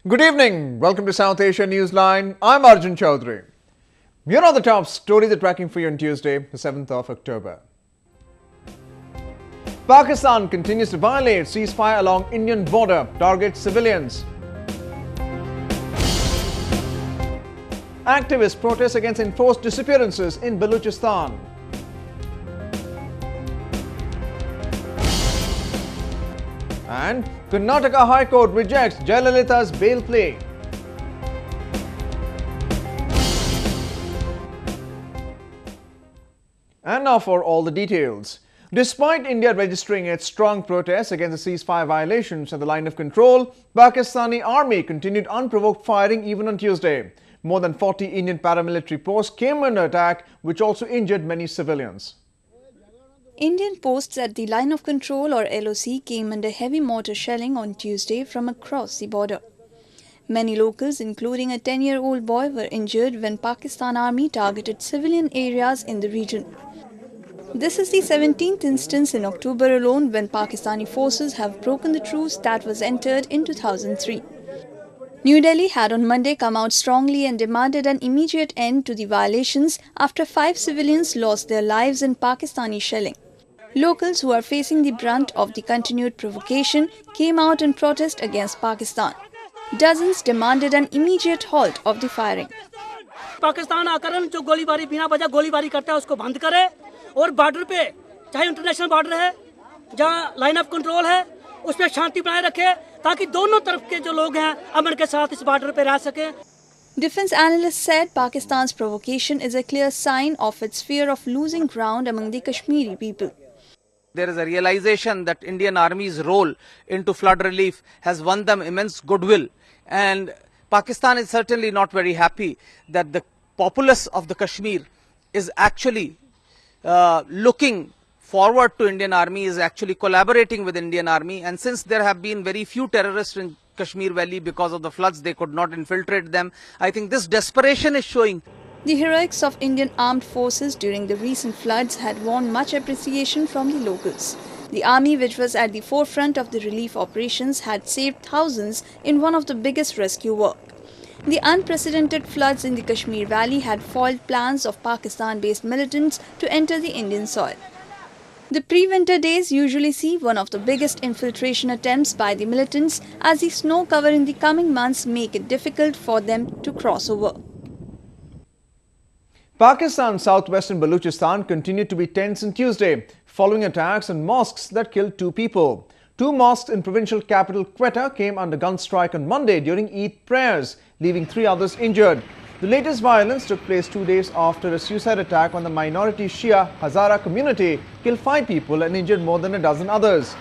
Good evening. Welcome to South Asia Newsline. I'm Arjun Chaudhary. Here are the top stories we're tracking for you on Tuesday, the 7th of October. Pakistan continues to violate ceasefire along Indian border, targets civilians. Activists protest against enforced disappearances in Baluchistan. And Karnataka High Court rejects Jayalalitha's bail plea. And now for all the details. Despite India registering its strong protests against the ceasefire violations at the line of control, Pakistani army continued unprovoked firing even on Tuesday. More than 40 Indian paramilitary posts came under attack, which also injured many civilians. Indian posts at the line of control or LOC came under heavy mortar shelling on Tuesday from across the border. Many locals, including a 10-year-old boy, were injured when Pakistan Army targeted civilian areas in the region. This is the 17th instance in October alone when Pakistani forces have broken the truce that was entered in 2003. New Delhi had on Monday come out strongly and demanded an immediate end to the violations after 5 civilians lost their lives in Pakistani shelling. Locals who are facing the brunt of the continued provocation came out in protest against Pakistan. Dozens demanded an immediate halt of the firing. Pakistan आकर जो गोलीबारी बिना वजह गोलीबारी करता है उसको बंद करे और बॉर्डर पे चाहे इंटरनेशनल बॉर्डर है जहां लाइन ऑफ कंट्रोल है उस पे शांति बनाए रखे ताकि दोनों तरफ के जो लोग हैं अमन के साथ इस बॉर्डर पे रह सकें. Defense analysts said Pakistan's provocation is a clear sign of its fear of losing ground among the Kashmiri people. There is a realization that Indian Army's role into flood relief has won them immense goodwill, and Pakistan is certainly not very happy that the populace of the Kashmir is actually looking forward to Indian Army, is actually collaborating with Indian Army, and since there have been very few terrorists in Kashmir Valley because of the floods, they could not infiltrate them. I think this desperation is showing. The heroics of Indian armed forces during the recent floods had won much appreciation from the locals. The army, which was at the forefront of the relief operations, had saved thousands in one of the biggest rescue work. The unprecedented floods in the Kashmir Valley had foiled plans of Pakistan-based militants to enter the Indian soil. The pre-winter days usually see one of the biggest infiltration attempts by the militants, as the snow cover in the coming months make it difficult for them to cross over. Pakistan's southwestern Baluchistan continued to be tense on Tuesday, following attacks on mosques that killed 2 people. 2 mosques in provincial capital Quetta came under gun strike on Monday during Eid prayers, leaving 3 others injured. The latest violence took place 2 days after a suicide attack on the minority Shia Hazara community killed 5 people and injured more than a dozen others.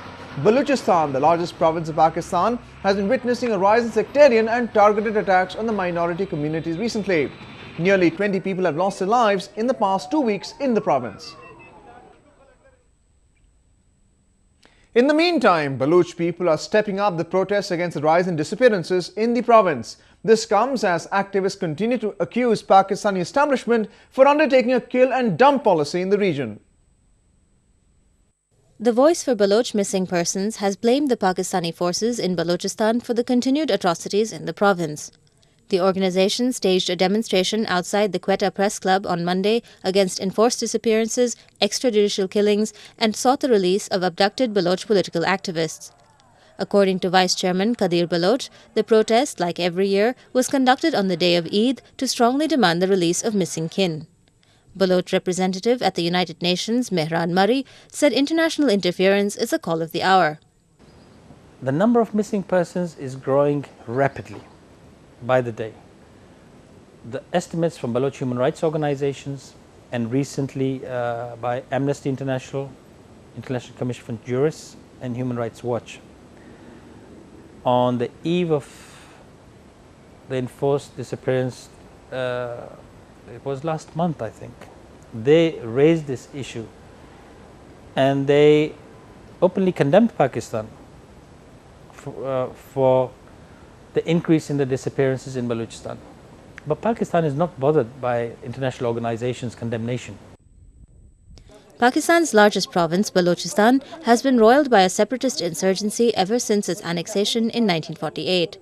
Baluchistan, the largest province of Pakistan, has been witnessing a rise in sectarian and targeted attacks on the minority communities recently. Nearly 20 people have lost their lives in the past 2 weeks in the province. In the meantime, Baluch people are stepping up the protests against the rise in disappearances in the province. This comes as activists continue to accuse Pakistani establishment for undertaking a kill and dump policy in the region. The Voice for Baloch Missing Persons has blamed the Pakistani forces in Balochistan for the continued atrocities in the province. The organization staged a demonstration outside the Quetta Press Club on Monday against enforced disappearances, extrajudicial killings, and sought the release of abducted Baloch political activists. According to Vice Chairman Kadir Baloch, the protest, like every year, was conducted on the day of Eid to strongly demand the release of missing kin. Baloch representative at the United Nations, Mehran Murray, said international interference is a call of the hour. The number of missing persons is growing rapidly by the day. The estimates from Baloch human rights organizations and recently by Amnesty International, International Commission for Jurists and Human Rights Watch, on the eve of the enforced disappearance, it was last month I think, they raised this issue and they openly condemned Pakistan for the increase in the disappearances in Baluchistan. But Pakistan is not bothered by international organizations' condemnation. Pakistan's largest province, Balochistan, has been roiled by a separatist insurgency ever since its annexation in 1948.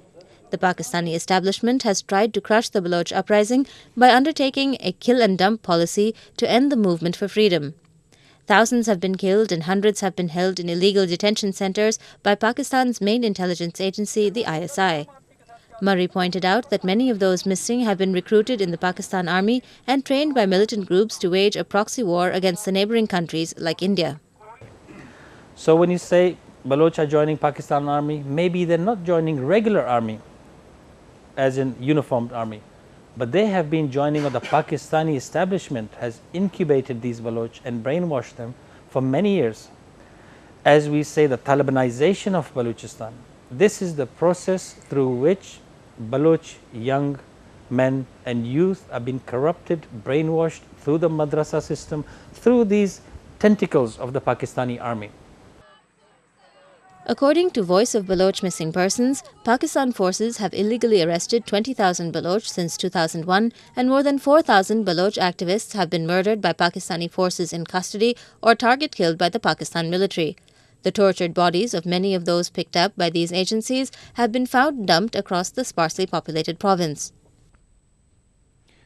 The Pakistani establishment has tried to crush the Baloch uprising by undertaking a kill-and-dump policy to end the movement for freedom. Thousands have been killed and hundreds have been held in illegal detention centres by Pakistan's main intelligence agency, the ISI. Murray pointed out that many of those missing have been recruited in the Pakistan army and trained by militant groups to wage a proxy war against the neighbouring countries like India. So when you say Baloch are joining Pakistan army, maybe they're not joining regular army, as in uniformed army, but they have been joining, or the Pakistani establishment has incubated these Baloch and brainwashed them for many years. As we say, the Talibanization of Baluchistan. This is the process through which Baloch young men and youth are being corrupted, brainwashed through the madrasa system, through these tentacles of the Pakistani army. According to Voice of Baloch Missing Persons, Pakistan forces have illegally arrested 20,000 Baloch since 2001 and more than 4,000 Baloch activists have been murdered by Pakistani forces in custody or target killed by the Pakistan military. The tortured bodies of many of those picked up by these agencies have been found dumped across the sparsely populated province.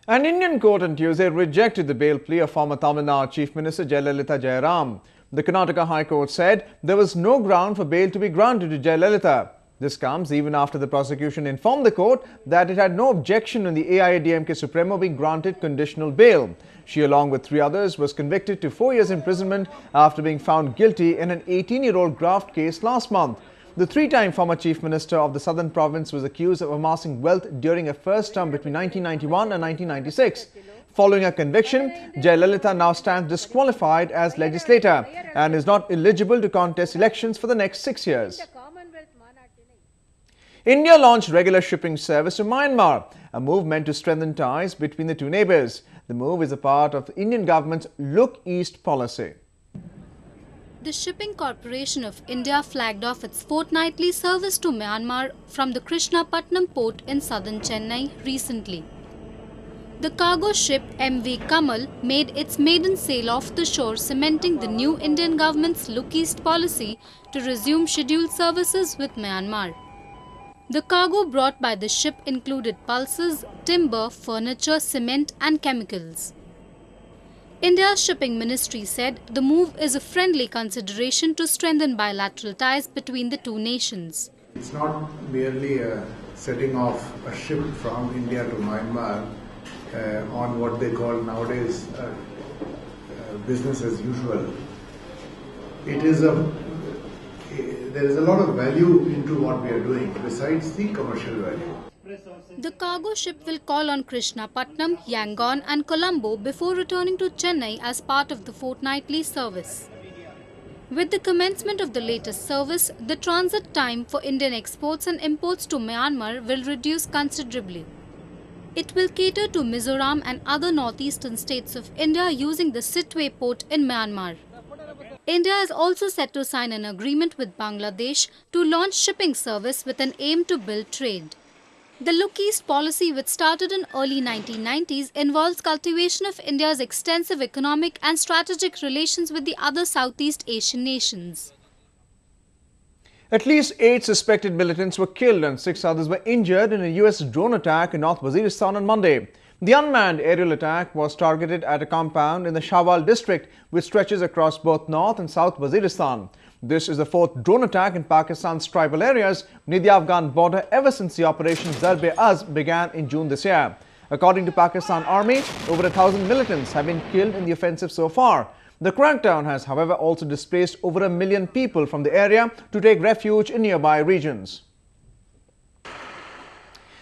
An Indian court on Tuesday rejected the bail plea of former Tamil Nadu Chief Minister Jayalalithaa. The Karnataka High Court said there was no ground for bail to be granted to Jayalalithaa. This comes even after the prosecution informed the court that it had no objection on the AIADMK Supremo being granted conditional bail. She, along with 3 others, was convicted to 4 years imprisonment after being found guilty in an 18-year-old graft case last month. The 3-time former Chief Minister of the Southern Province was accused of amassing wealth during a first term between 1991 and 1996. Following her conviction, Jayalalithaa now stands disqualified as legislator and is not eligible to contest elections for the next 6 years. India launched regular shipping service to Myanmar, a move meant to strengthen ties between the two neighbours. The move is a part of the Indian government's Look East policy. The Shipping Corporation of India flagged off its fortnightly service to Myanmar from the Krishnapatnam port in southern Chennai recently. The cargo ship MV Kamal made its maiden sail off the shore, cementing the new Indian government's Look East policy to resume scheduled services with Myanmar. The cargo brought by the ship included pulses, timber, furniture, cement and chemicals. India's shipping ministry said the move is a friendly consideration to strengthen bilateral ties between the two nations. It's not merely a setting off a ship from India to Myanmar on what they call nowadays business as usual. There is a lot of value into what we are doing besides the commercial value. The cargo ship will call on Krishnapatnam, Yangon and Colombo before returning to Chennai as part of the fortnightly service. With the commencement of the latest service, the transit time for Indian exports and imports to Myanmar will reduce considerably. It will cater to Mizoram and other northeastern states of India using the Sitwe port in Myanmar. India is also set to sign an agreement with Bangladesh to launch shipping service with an aim to build trade. The Look East policy, which started in early 1990s, involves cultivation of India's extensive economic and strategic relations with the other Southeast Asian nations. At least 8 suspected militants were killed and 6 others were injured in a US drone attack in North Waziristan on Monday. The unmanned aerial attack was targeted at a compound in the Shawal district, which stretches across both North and South Waziristan. This is the 4th drone attack in Pakistan's tribal areas near the Afghan border ever since the Operation Zarb-e-Azb began in June this year. According to Pakistan Army, over 1,000 militants have been killed in the offensive so far. The crackdown has, however, also displaced over 1 million people from the area to take refuge in nearby regions.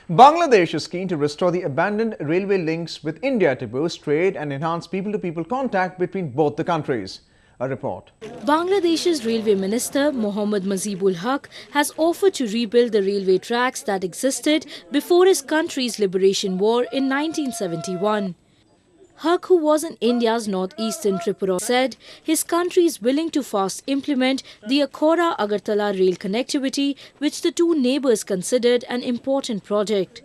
Bangladesh is keen to restore the abandoned railway links with India to boost trade and enhance people-to-people contact between both the countries. A report. Bangladesh's Railway Minister Mohammad Mazibul Haq has offered to rebuild the railway tracks that existed before his country's liberation war in 1971. Haq, who was in India's northeastern Tripura, said his country is willing to fast implement the Akhora-Agartala rail connectivity, which the two neighbours considered an important project.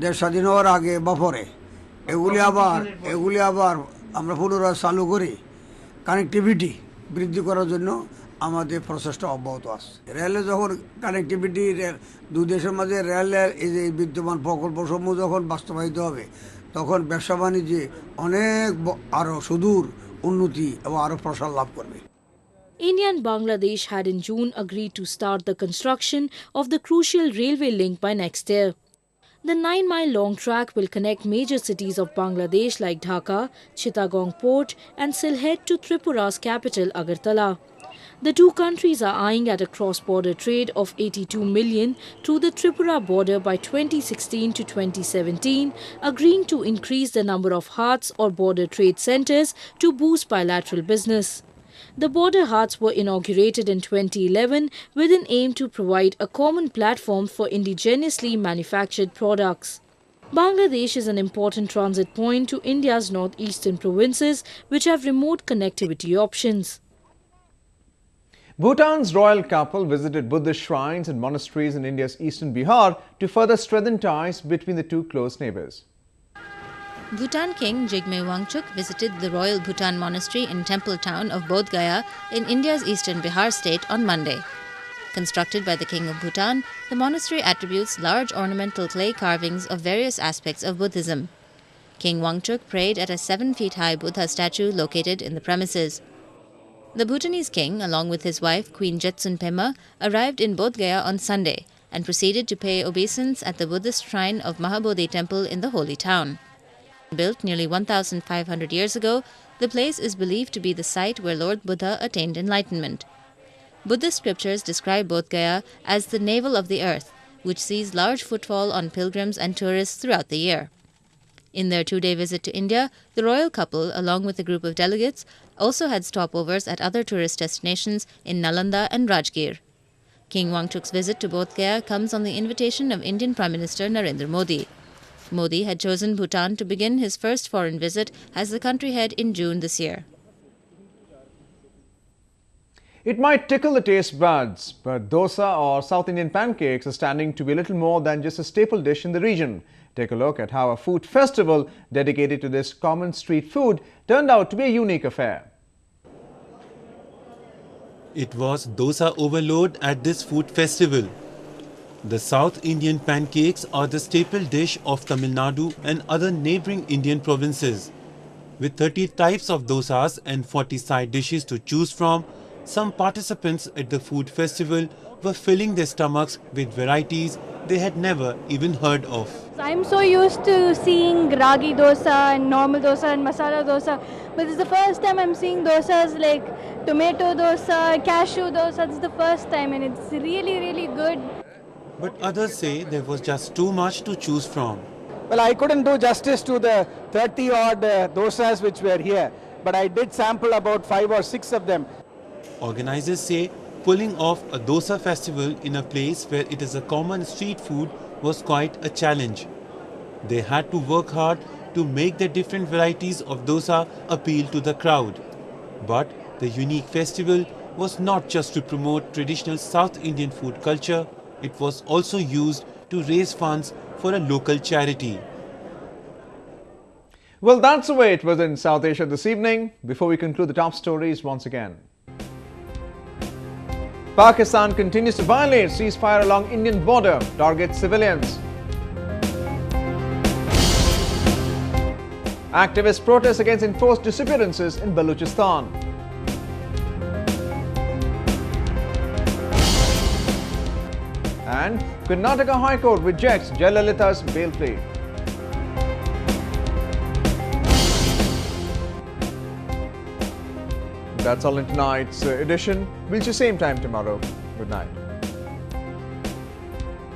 দেশ স্বাধীন হওয়ার আগে বা পরে এগুলি আবার আমরা পুনরায় চালু করি কানেক্টিভিটি বৃদ্ধি করার জন্য আমাদের প্রচেষ্টা অব্যাহত আছে। রেলে যখন কানেক্টিভিটি দুই দেশের মাঝে রেলের এই যে বিদ্যমান প্রকল্পসমূহ যখন বাস্তবায়িত হবে, তখন ব্যবসা বাণিজ্যে অনেক আরও সুদূর উন্নতি এবং আরও প্রসার লাভ করবে। India and Bangladesh had in June agreed to start the construction of the crucial railway link by next year. The 9-mile-long track will connect major cities of Bangladesh like Dhaka, Chittagong Port and Sylhet to Tripura's capital Agartala. The two countries are eyeing at a cross-border trade of 82 million through the Tripura border by 2016 to 2017, agreeing to increase the number of Haats or border trade centres to boost bilateral business. The border Haats were inaugurated in 2011 with an aim to provide a common platform for indigenously manufactured products. Bangladesh is an important transit point to India's northeastern provinces, which have remote connectivity options. Bhutan's royal couple visited Buddhist shrines and monasteries in India's eastern Bihar to further strengthen ties between the two close neighbours. Bhutan King Jigme Wangchuk visited the Royal Bhutan Monastery in Temple Town of Bodh Gaya in India's eastern Bihar state on Monday. Constructed by the King of Bhutan, the monastery attributes large ornamental clay carvings of various aspects of Buddhism. King Wangchuk prayed at a 7-feet-high Buddha statue located in the premises. The Bhutanese king, along with his wife Queen Jetsun Pema, arrived in Bodh Gaya on Sunday and proceeded to pay obeisance at the Buddhist shrine of Mahabodhi Temple in the holy town. Built nearly 1,500 years ago, the place is believed to be the site where Lord Buddha attained enlightenment. Buddhist scriptures describe Bodh Gaya as the navel of the earth, which sees large footfall on pilgrims and tourists throughout the year. In their 2-day visit to India, the royal couple, along with a group of delegates, also had stopovers at other tourist destinations in Nalanda and Rajgir. King Wangchuk's visit to Bodh Gaya comes on the invitation of Indian Prime Minister Narendra Modi. Modi had chosen Bhutan to begin his first foreign visit as the country head in June this year. It might tickle the taste buds, but dosa or South Indian pancakes are standing to be little more than just a staple dish in the region. Take a look at how a food festival dedicated to this common street food turned out to be a unique affair. It was dosa overload at this food festival. The South Indian pancakes are the staple dish of Tamil Nadu and other neighbouring Indian provinces. With 30 types of dosas and 40 side dishes to choose from, some participants at the food festival were filling their stomachs with varieties they had never even heard of. I'm so used to seeing ragi dosa and normal dosa and masala dosa, but this is the first time I'm seeing dosas like tomato dosa, cashew dosa. This is the first time and it's really, really good. But others say there was just too much to choose from. Well, I couldn't do justice to the 30 odd dosas which were here, but I did sample about 5 or 6 of them. Organizers say pulling off a dosa festival in a place where it is a common street food was quite a challenge. They had to work hard to make the different varieties of dosa appeal to the crowd. But the unique festival was not just to promote traditional South Indian food culture, it was also used to raise funds for a local charity. Well, that's the way it was in South Asia this evening. Before we conclude the top stories once again. Pakistan continues to violate ceasefire along Indian border, targets civilians. Activists protest against enforced disappearances in Baluchistan. And Karnataka High Court rejects Jayalalitha's bail plea. That's all in tonight's edition. We'll see you same time tomorrow. Good night.